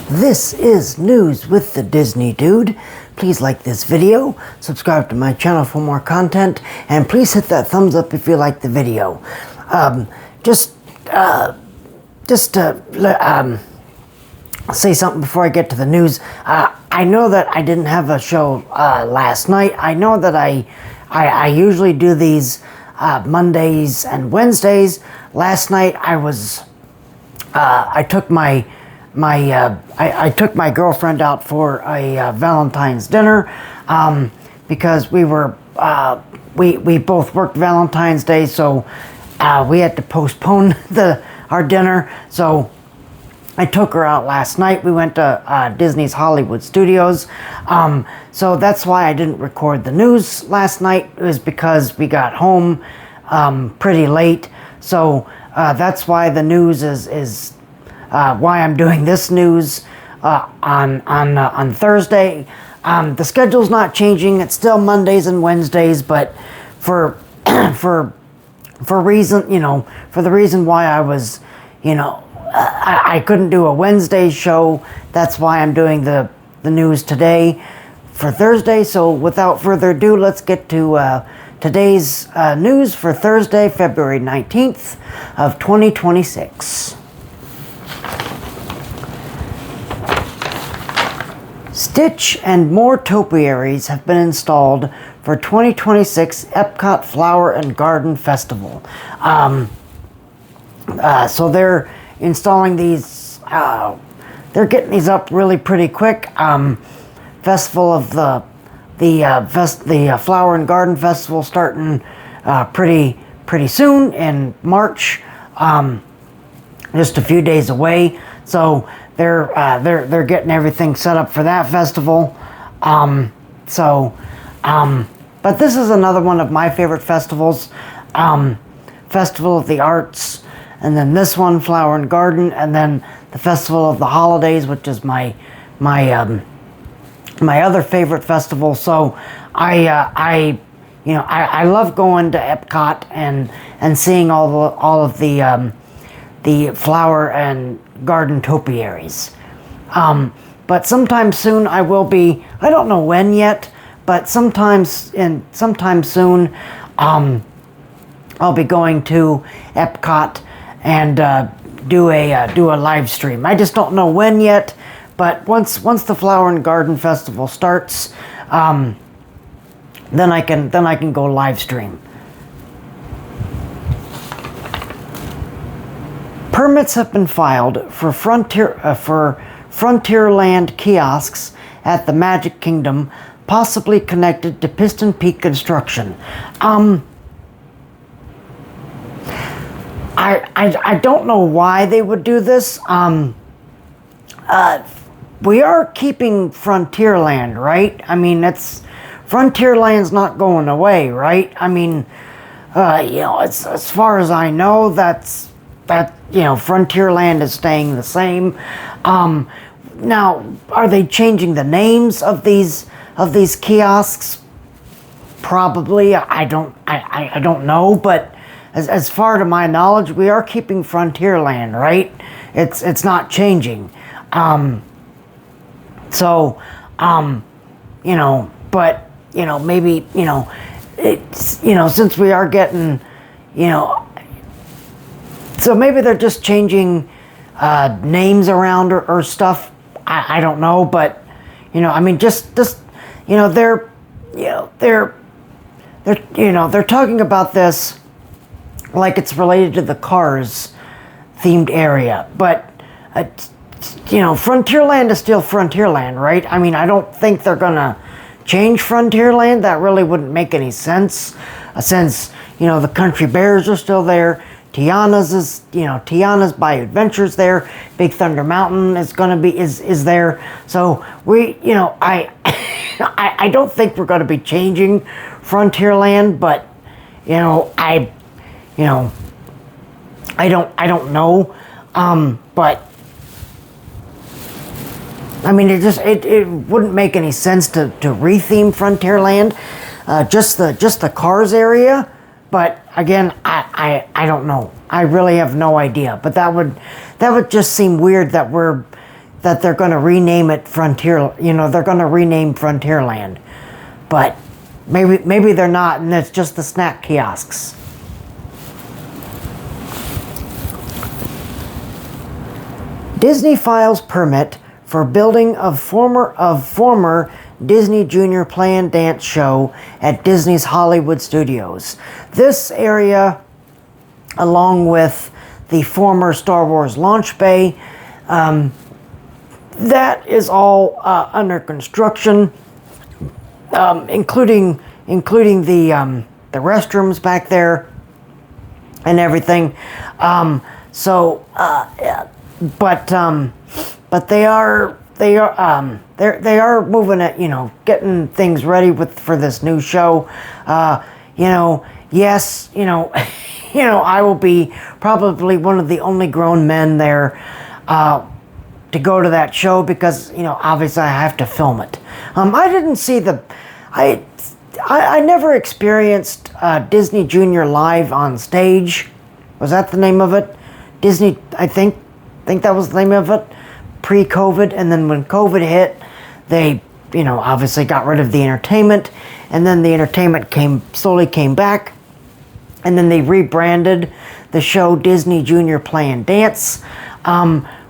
This is News with the Disney Dude. Please like this video, subscribe to my channel for more content, and please hit that thumbs up if you like the video. Say something before I get to the news. I know that I didn't have a show last night. I know that I usually do these Mondays and Wednesdays. Last night I took my girlfriend out for a Valentine's dinner because we both worked Valentine's Day, so we had to postpone our dinner. So I took her out last night. We went to Disney's Hollywood Studios. So that's why I didn't record the news last night. It was because we got home pretty late. So that's why the news is why I'm doing this news on Thursday. The schedule's not changing. It's still Mondays and Wednesdays, but for the reason why I was, I couldn't do a Wednesday show. That's why I'm doing the news today for Thursday. So without further ado, let's get to today's news for Thursday, February 19th of 2026. Stitch and more topiaries have been installed for 2026 Epcot Flower and Garden Festival. So they're installing these, they're getting these up really pretty quick. Festival of the Flower and Garden Festival starting pretty soon in March, just a few days away. So they're getting everything set up for that festival. But this is another one of my favorite festivals, Festival of the Arts, and then this one, Flower and Garden, and then the Festival of the Holidays, which is my other favorite festival. So I love going to Epcot and seeing all of the flower and garden topiaries. But sometime soon I will be, I don't know when yet, but sometime soon I'll be going to Epcot and do a live stream. I just don't know when yet, but once the Flower and Garden Festival starts, then I can go live stream. Permits have been filed for Frontierland kiosks at the Magic Kingdom, possibly connected to Piston Peak construction. I don't know why they would do this. We are keeping Frontierland, right? I mean, Frontierland's not going away, right? I mean, it's, as far as I know, Frontierland is staying the same. Now, are they changing the names of these kiosks? Probably. I don't know, but as far to my knowledge, we are keeping Frontierland, right? It's not changing. But maybe since we are getting, so maybe they're just changing names around or stuff. I don't know, but I mean, just they're talking about this like it's related to the Cars themed area, but Frontierland is still Frontierland, right? I mean, I don't think they're gonna change Frontierland. That really wouldn't make any sense, since the Country Bears are still there. Tiana's by Adventures there. Big Thunder Mountain is there. So I don't think we're going to be changing Frontierland, but I don't know. But I mean, it wouldn't make any sense to retheme Frontierland, just the Cars area. But again, I don't know. I really have no idea. But that would just seem weird that that they're going to rename it Frontier. You know, they're going to rename Frontierland, but maybe they're not, and it's just the snack kiosks. Disney files permit for building of former Disney Junior Play and Dance show at Disney's Hollywood Studios. This area, along with the former Star Wars launch bay, that is all under construction, including the restrooms back there and everything. But they are moving it, you know, getting things ready for this new show. You know, yes, you know, I will be probably one of the only grown men there to go to that show because, you know, obviously I have to film it. I didn't see I never experienced Disney Junior live on stage. Was that the name of it? Disney, I think that was the name of it, pre-COVID. And then when COVID hit, they, you know, obviously got rid of the entertainment, and then the entertainment slowly came back, and then they rebranded the show Disney Junior Play and Dance,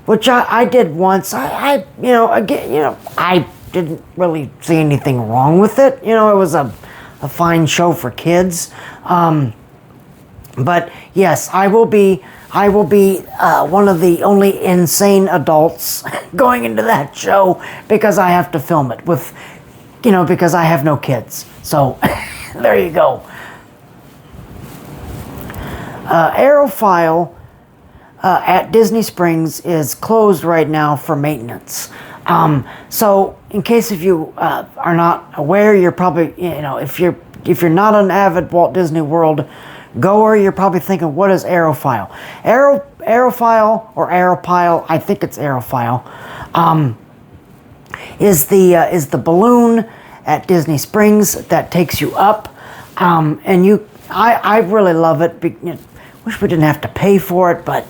which I did once. I didn't really see anything wrong with it. You know, it was a fine show for kids. But yes, I will be one of the only insane adults going into that show because I have to film it because I have no kids. So there you go. Aerophile at Disney Springs is closed right now for maintenance. So in case if you are not aware, you're probably, you know, if you're not an avid Walt Disney World goer, you're probably thinking, what is Aerophile? Aerophile or Aeropile, I think it's Aerophile, is the balloon at Disney Springs that takes you up, and I really love it. Wish we didn't have to pay for it, but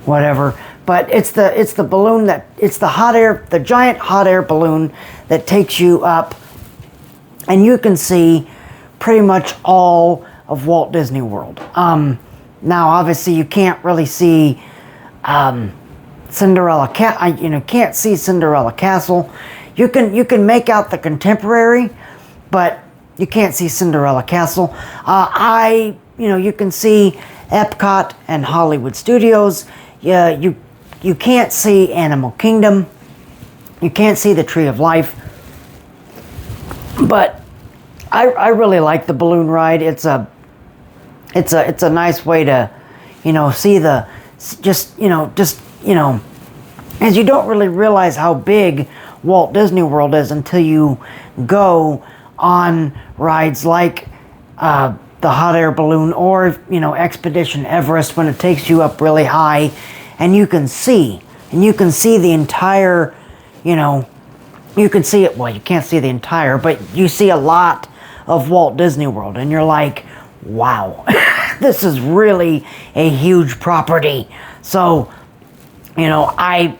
whatever. But it's the balloon it's the giant hot air balloon that takes you up, and you can see pretty much all of Walt Disney World. Now, obviously, you can't really see Cinderella can't see Cinderella Castle. You can make out the Contemporary, but you can't see Cinderella Castle. You can see Epcot and Hollywood Studios. Yeah, you can't see Animal Kingdom. You can't see the Tree of Life. But I really like the balloon ride. It's a nice way to, see as you don't really realize how big Walt Disney World is until you go on rides like the hot air balloon or, Expedition Everest, when it takes you up really high and you can see the entire, you can see it, well, you can't see the entire, but you see a lot of Walt Disney World and you're like, wow, this is really a huge property. So, I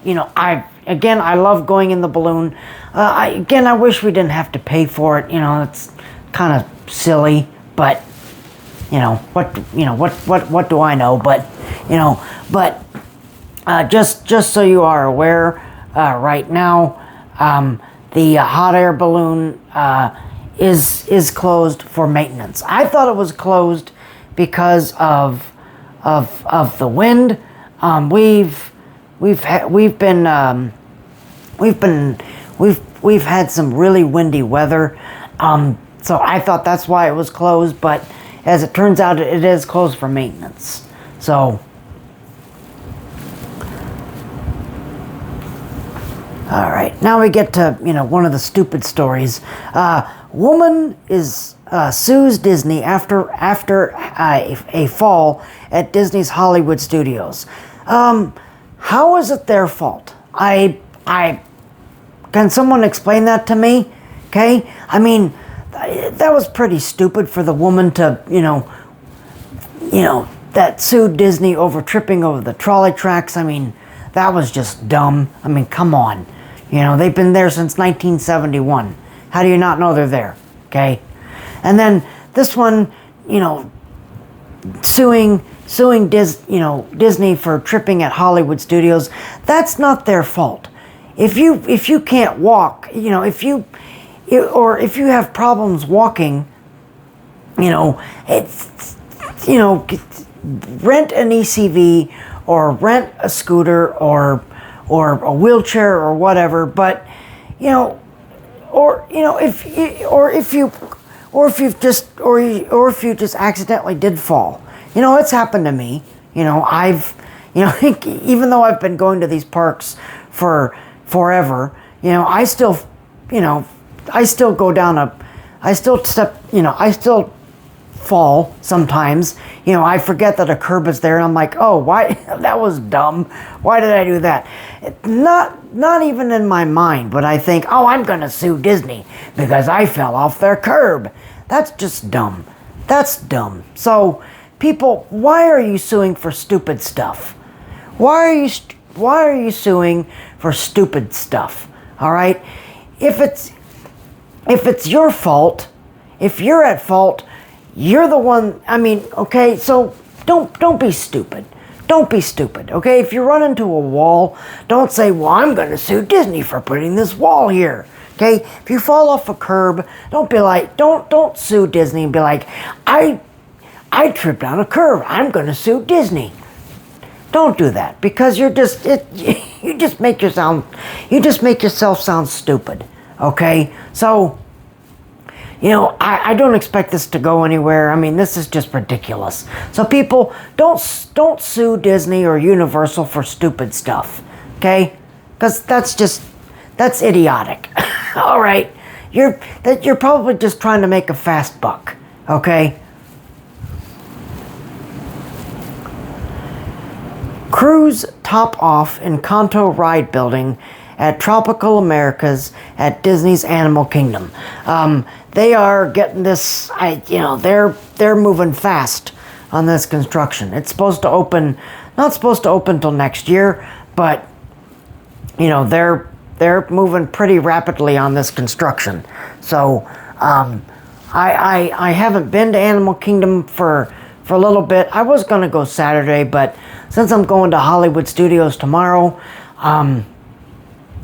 love going in the balloon. I wish we didn't have to pay for it. It's kind of silly, but what do I know? But just so you are aware, right now, the hot air balloon is closed for maintenance. I thought it was closed because of the wind. We've had some really windy weather, so I thought that's why it was closed. But as it turns out, it is closed for maintenance. So, all right, now we get to one of the stupid stories. Woman sues Disney after a fall at Disney's Hollywood Studios. How is it their fault? Can someone explain that to me? Okay, I mean, that was pretty stupid for the woman to that sued Disney over tripping over the trolley tracks. I mean, that was just dumb. I mean, come on. You know, they've been there since 1971. How do you not know they're there? Okay? And then this one, you know, suing Disney for tripping at Hollywood studios. That's not their fault. If you can't walk, you know, if you have problems walking, you know, it's, you know, rent an ECV or rent a scooter or a wheelchair or whatever. But you know, if you just accidentally did fall, you know, it's happened to me. You know, even though I've been going to these parks for forever, you know, I still fall sometimes. You know, I forget that a curb is there and I'm like, oh, why? That was dumb. Why did I do that? Not even in my mind, but I think, oh, I'm gonna sue Disney because I fell off their curb. That's just dumb. That's dumb. So people, why are you suing for stupid stuff? Why are you suing for stupid stuff? All right? If it's your fault, if you're at fault, you're the one. I mean, okay, so don't be stupid. Don't be stupid, okay? If you run into a wall, don't say, well, I'm going to sue Disney for putting this wall here, okay? If you fall off a curb, don't be like, don't sue Disney and be like, I tripped on a curb, I'm going to sue Disney. Don't do that, because you just make yourself sound stupid, okay? So, you know, I don't expect this to go anywhere. I mean, this is just ridiculous. So people, don't sue Disney or Universal for stupid stuff, okay? Because that's idiotic. All right, you're probably just trying to make a fast buck, okay? Crews top off in Kanto ride building at Tropical Americas at Disney's Animal Kingdom. They are getting this, they're moving fast on this construction. It's supposed to open, not supposed to open till next year, but you know, they're moving pretty rapidly on this construction. So I haven't been to Animal Kingdom for a little bit. I was gonna go Saturday, but since I'm going to Hollywood Studios tomorrow, I'm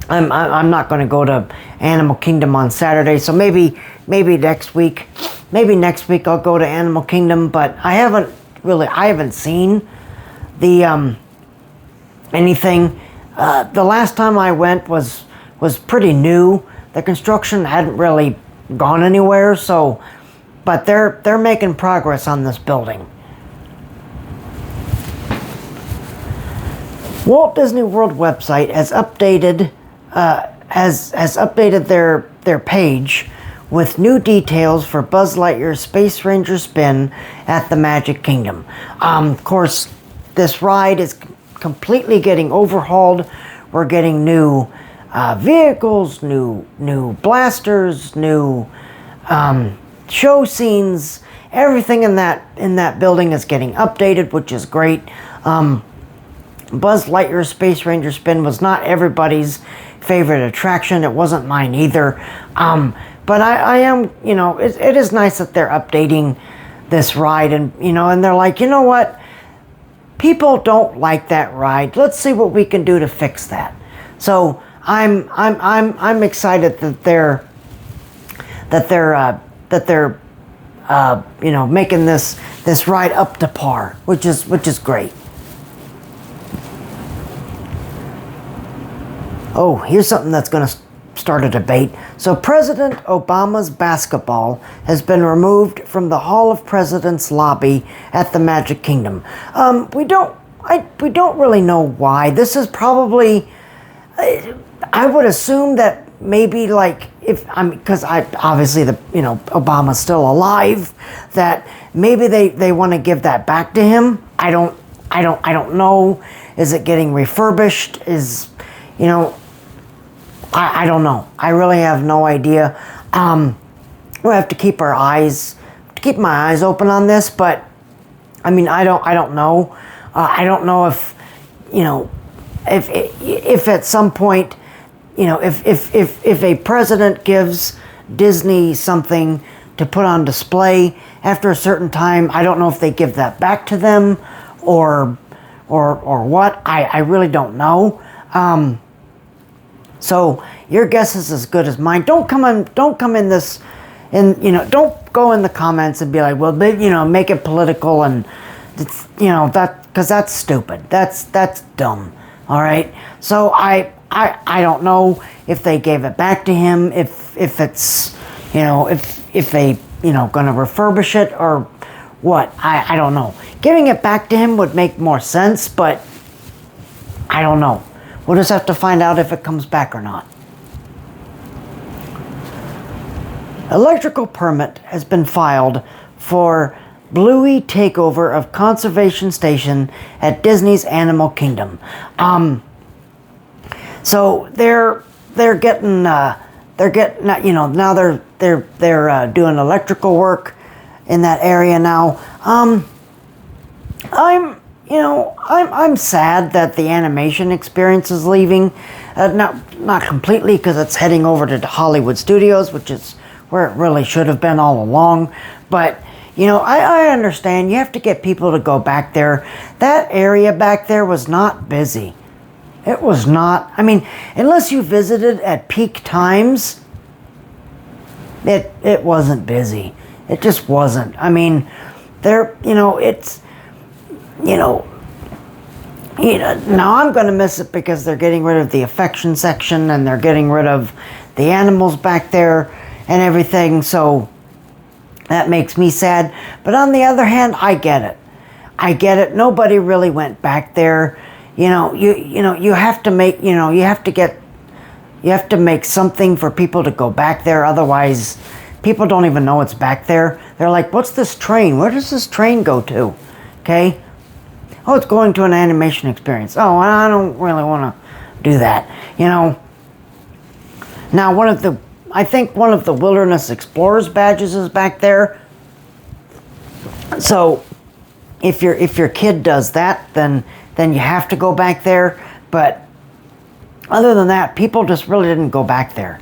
not going to go to Animal Kingdom on Saturday, so maybe next week. Maybe next week I'll go to Animal Kingdom, but I haven't seen the anything. The last time I went was pretty new. The construction hadn't really gone anywhere, so but they're making progress on this building. Walt Disney World website has updated their page with new details for Buzz Lightyear's Space Ranger spin at the Magic Kingdom. Of course, this ride is completely getting overhauled. We're getting new vehicles, new blasters, new show scenes. Everything in that building is getting updated, which is great. Buzz Lightyear's Space Ranger spin was not everybody's favorite attraction. It wasn't mine either. But I am, you know, it is nice that they're updating this ride, and you know, and they're like, you know what? People don't like that ride. Let's see what we can do to fix that. So I'm excited that they're you know, making this ride up to par, which is great. Oh, here's something that's going to start a debate. So President Obama's basketball has been removed from the Hall of Presidents lobby at the Magic Kingdom. We don't really know why. This is probably, I would assume that maybe like because obviously Obama's still alive, that maybe they want to give that back to him. I don't know. Is it getting refurbished? I don't know. I really have no idea. We'll have to keep my eyes open on this, but I mean, I don't know. I don't know if, if at some point, if a president gives Disney something to put on display after a certain time, I don't know if they give that back to them or what. I really don't know. So your guess is as good as mine. Don't come in this, and don't go in the comments and be like, well, make it political, and it's, that, because that's stupid. That's dumb. All right. So I don't know if they gave it back to him, if it's, if they, going to refurbish it or what. I don't know. Giving it back to him would make more sense, but I don't know. We'll just have to find out if it comes back or not. Electrical permit has been filed for Bluey takeover of conservation station at Disney's Animal Kingdom. So they're getting now they're doing electrical work in that area now. I'm sad that the animation experience is leaving. Not completely, because it's heading over to Hollywood Studios, which is where it really should have been all along. But I understand you have to get people to go back there. That area back there was not busy. It was not. I mean, unless you visited at peak times, it wasn't busy. It just wasn't. I mean, it's, now I'm going to miss it because they're getting rid of the affection section and they're getting rid of the animals back there and everything. So that makes me sad. But on the other hand, I get it. Nobody really went back there. You have to make, you have to make something for people to go back there. Otherwise, people don't even know it's back there. They're like, what's this train? Where does this train go to? Okay. Oh, it's going to an animation experience. Oh, I don't really want to do that. Now, I think one of the Wilderness Explorers badges is back there. So, if your kid does that, then you have to go back there. But other than that, people just really didn't go back there.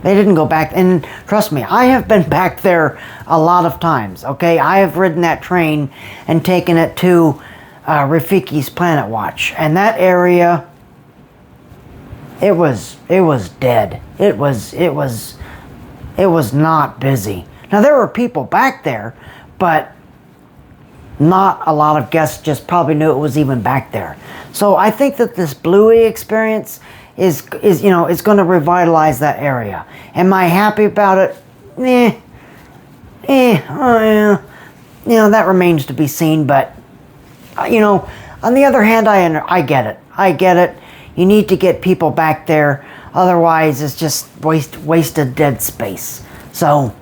They didn't go back, and trust me, I have been back there a lot of times. Okay, I have ridden that train and taken it to Rafiki's Planet Watch, and that area, it was dead. It was not busy. Now there were people back there, but not a lot of guests just probably knew it was even back there. So I think that this Bluey experience is going to revitalize that area. Am I happy about it? That remains to be seen. But on the other hand, I get it. You need to get people back there, otherwise it's just wasted dead space. So,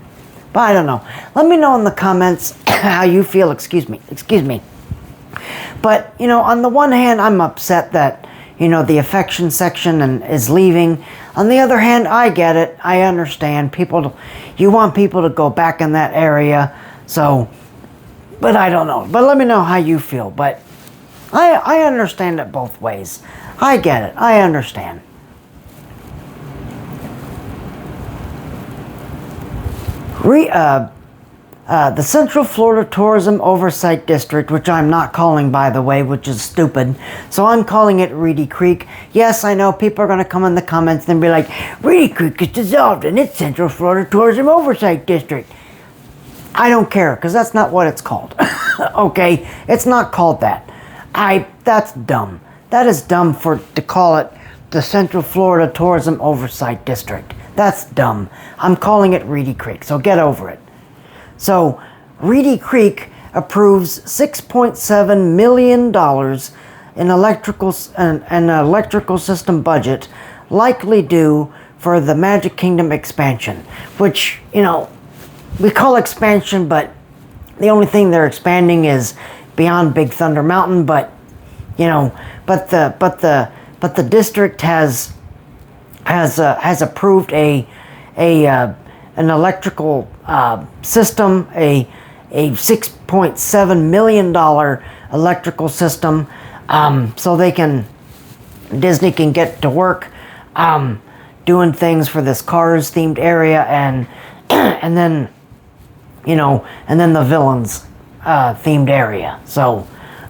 but I don't know. Let me know in the comments how you feel. Excuse me. But on the one hand, I'm upset that the affection section is leaving. On the other hand, I get it. I understand. You want people to go back in that area. So, but I don't know. But let me know how you feel. But I understand it both ways. I get it. I understand. The Central Florida Tourism Oversight District, which I'm not calling, by the way, which is stupid. So I'm calling it Reedy Creek. Yes, I know people are going to come in the comments and be like, Reedy Creek is dissolved and it's Central Florida Tourism Oversight District. I don't care, because that's not what it's called. Okay? It's not called that. That's dumb. That is dumb to call it the Central Florida Tourism Oversight District. That's dumb. I'm calling it Reedy Creek, so get over it. So, Reedy Creek approves $6.7 million in an electrical system budget, likely due for the Magic Kingdom expansion, which, we call expansion, but the only thing they're expanding is beyond Big Thunder Mountain. But but the district has approved an electrical system, a $6.7 million electrical system, so they can Disney can get to work doing things for this Cars themed area, and and then, you know, and then the Villains themed area. So,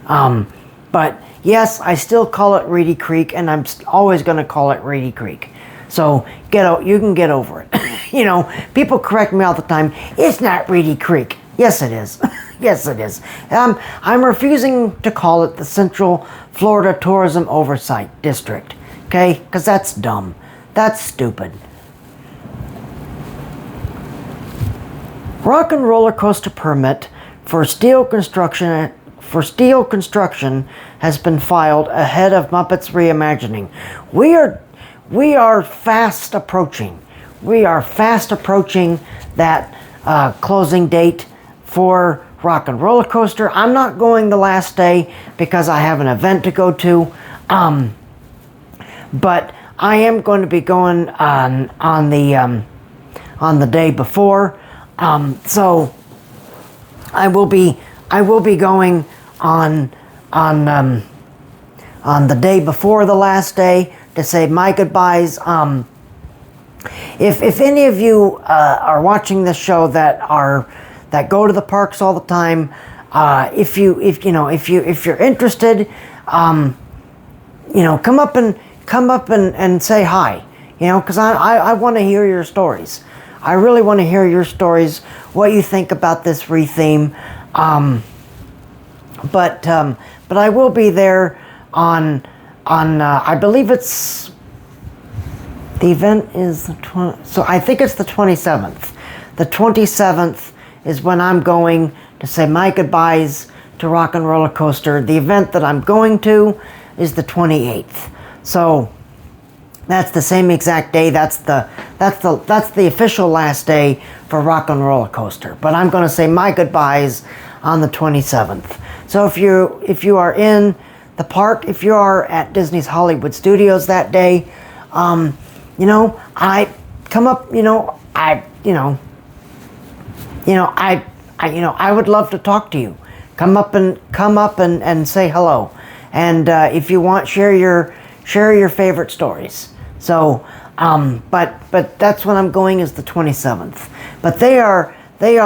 but yes, I still call it Reedy Creek, and I'm always going to call it Reedy Creek. So you can get over it. You know, people correct me all the time. It's not Reedy Creek. Yes, it is. Yes, it is. I'm refusing to call it the Central Florida Tourism Oversight District. Okay, because that's dumb. That's stupid. Rock and roller coaster permit for steel construction has been filed ahead of Muppets Reimagining. We are fast approaching. We are fast approaching that closing date for Rock and Roller Coaster. I'm not going the last day because I have an event to go to, but I am going to be going on the day before. So I will be going on the day before the last day to say my goodbyes. If any of you are watching this show that go to the parks all the time, if you're interested, you know, come up and say hi, you know, because I want to hear your stories. I really want to hear your stories, what you think about this retheme. But I will be there on I believe it's, the event is the 20, so I think it's the 27th. The 27th is when I'm going to say my goodbyes to Rock and Roller Coaster. The event that I'm going to is the 28th. So that's the same exact day. That's the official last day for Rock and Roller Coaster. But I'm going to say my goodbyes on the 27th. So if you are in the park, if you are at Disney's Hollywood Studios that day, you know, I come up. I would love to talk to you. Come up and say hello. And if you want, share your favorite stories. So, but that's when I'm going, is the 27th. But they are they've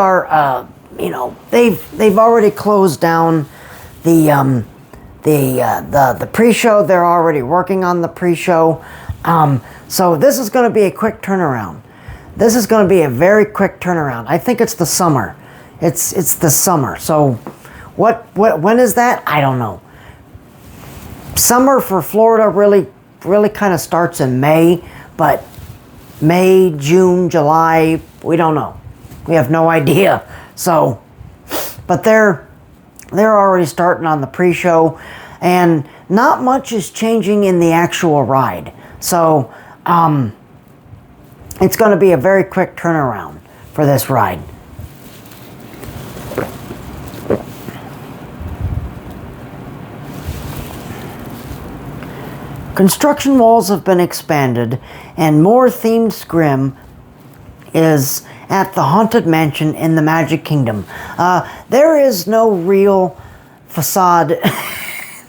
already closed down the pre-show. They're already working on the pre-show. So this is going to be a quick turnaround. This is going to be a very quick turnaround. I think it's the summer. It's the summer. So when is that? I don't know. Summer for Florida really kind of starts in May, but May, June, July, we don't know. We have no idea. So, but they're already starting on the pre-show, and not much is changing in the actual ride. So, it's going to be a very quick turnaround for this ride. Construction walls have been expanded, and more themed scrim is at the Haunted Mansion in the Magic Kingdom. There is no real facade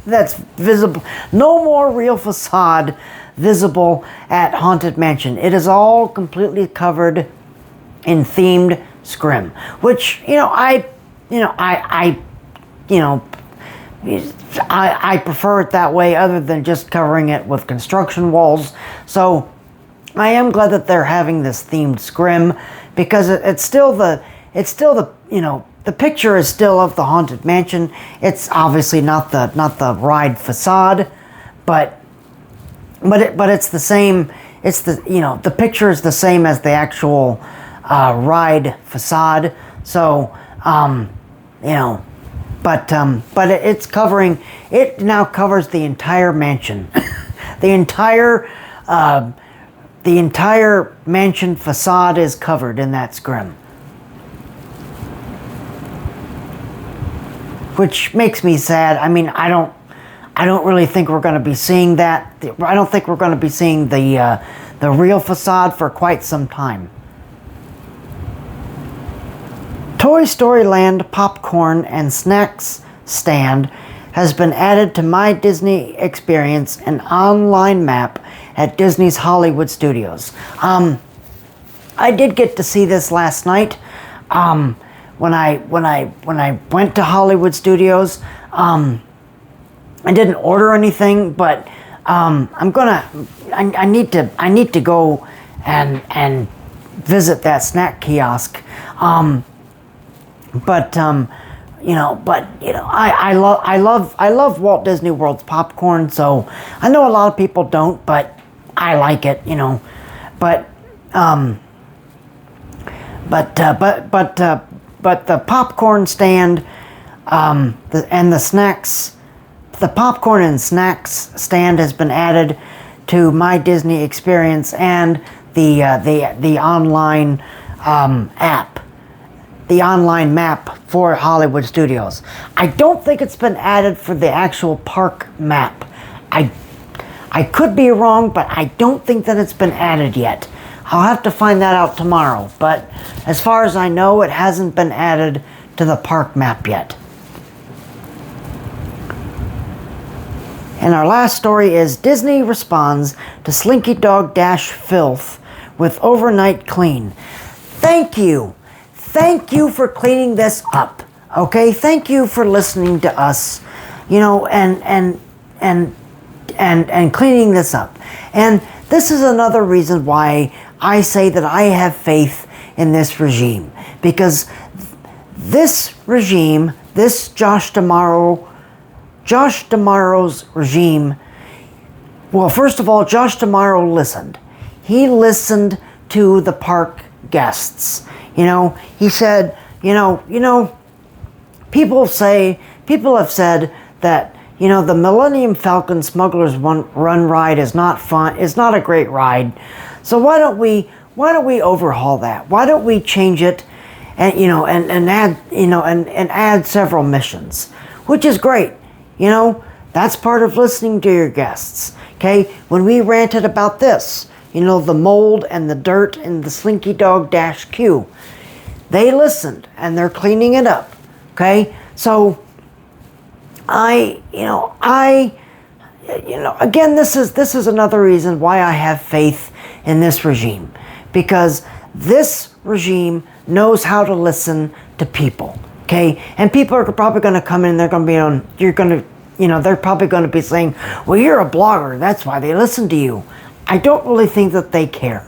that's visible. No more real facade visible at Haunted Mansion. It is all completely covered in themed scrim, which I prefer it that way, other than just covering it with construction walls. So I am glad that they're having this themed scrim, because it's still the the picture is still of the Haunted Mansion. It's obviously not the ride facade, but it's the same. It's the picture is the same as the actual ride facade. So but it's covering. It now covers the entire mansion, the entire mansion facade is covered in that scrim, which makes me sad. I mean, I don't really think we're going to be seeing that. I don't think we're going to be seeing the real facade for quite some time. Toy Story Land popcorn and snacks stand has been added to My Disney Experience, an online map at Disney's Hollywood Studios. I did get to see this last night. When I went to Hollywood Studios, I didn't order anything, but I need to go and visit that snack kiosk. I love Walt Disney World's popcorn. So I know a lot of people don't, but I like it. But the popcorn stand, the popcorn and snacks stand has been added to My Disney Experience and the online app, the online map for Hollywood Studios. I don't think it's been added for the actual park map. I could be wrong, but I don't think that it's been added yet. I'll have to find that out tomorrow, but as far as I know, it hasn't been added to the park map yet. And our last story is Disney responds to Slinky Dog Dash filth with overnight clean. Thank you. Thank you for cleaning this up. Okay? Thank you for listening to us, and cleaning this up. And this is another reason why I say that I have faith in this regime, because this regime, this Josh D'Amaro's regime, well, first of all, Josh D'Amaro listened. He listened to the park guests. He said, people have said that, the Millennium Falcon Smuggler's Run ride is not fun. It's not a great ride. So why don't we overhaul that? Why don't we change it and add several missions, which is great. That's part of listening to your guests. Okay, when we ranted about this, the mold and the dirt in the Slinky Dog Dash queue, they listened and they're cleaning it up. Okay, so again, this is another reason why I have faith in this regime, because this regime knows how to listen to people. Okay, and people are probably going to come in. They're going to be they're probably going to be saying, "Well, you're a blogger. That's why they listen to you." I don't really think that they care.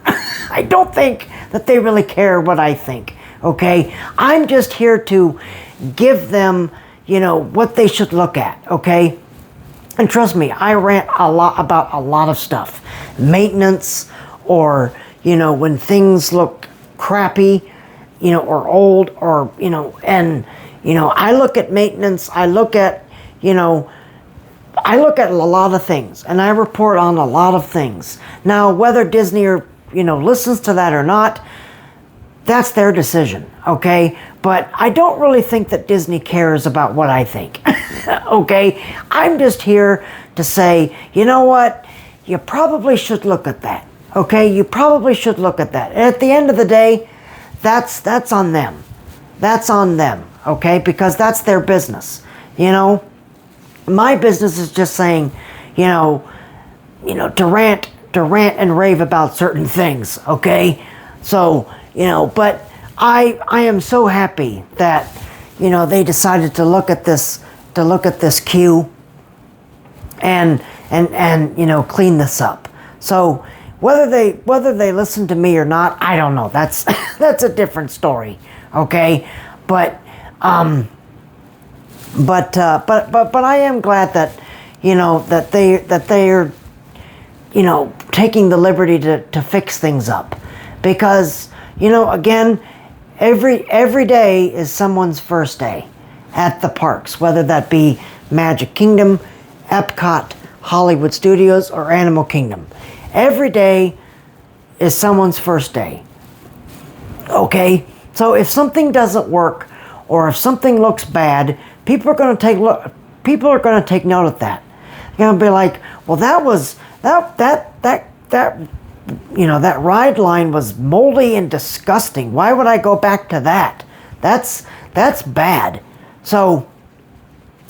I don't think that they really care what I think. Okay, I'm just here to give them, what they should look at. Okay. And trust me, I rant a lot about a lot of stuff. Maintenance, or, when things look crappy, or old, or, I look at maintenance, I look at a lot of things, and I report on a lot of things. Now, whether Disney listens to that or not, that's their decision, okay? But I don't really think that Disney cares about what I think, okay? I'm just here to say, you know what? You probably should look at that, okay? You probably should look at that. And at the end of the day, that's on them. That's on them, okay? Because that's their business, My business is just saying, to rant and rave about certain things, okay? So, but I am so happy that, they decided to look at this queue and clean this up. So whether they listen to me or not, I don't know. That's a different story, okay? But I am glad that, that they are, taking the liberty to fix things up, because, again, every day is someone's first day at the parks, whether that be Magic Kingdom, Epcot, Hollywood Studios, or Animal Kingdom. Every day is someone's first day. Okay? So if something doesn't work, or if something looks bad, people are going to take note of that. They're going to be like, well, that ride line was moldy and disgusting. Why would I go back to that? That's bad. So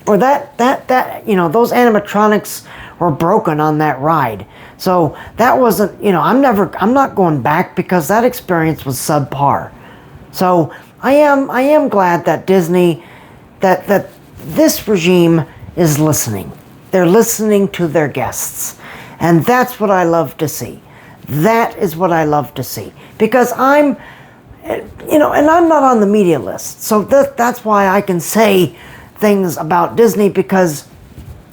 or that you know, those animatronics were broken on that ride. So that wasn't, you know, I'm not going back because that experience was subpar. So I am glad that Disney, that this regime is listening. They're listening to their guests. And that's what I love to see. That is what I love to see. Because I'm, you know, and I'm not on the media list. So that's why I can say things about Disney, because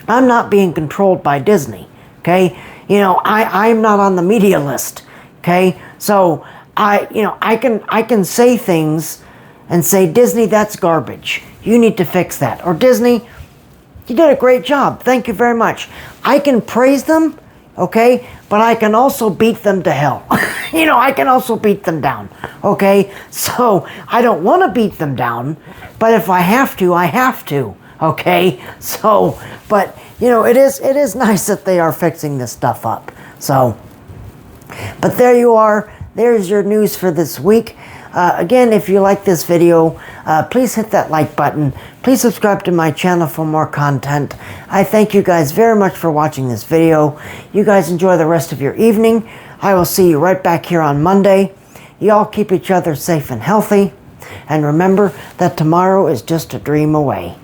I'm not being controlled by Disney. Okay? You know, I'm not on the media list. Okay? So I can say things and say, Disney, that's garbage. You need to fix that. Or Disney, you did a great job. Thank you very much. I can praise them, okay? But I can also beat them to hell. You know, I can also beat them down, okay? So I don't want to beat them down, but if I have to, I have to, okay? So, but, you know, it is nice that they are fixing this stuff up. So, but there you are. There's your news for this week. Again, if you like this video, please hit that like button. Please subscribe to my channel for more content. I thank you guys very much for watching this video. You guys enjoy the rest of your evening. I will see you right back here on Monday. You all keep each other safe and healthy. And remember that tomorrow is just a dream away.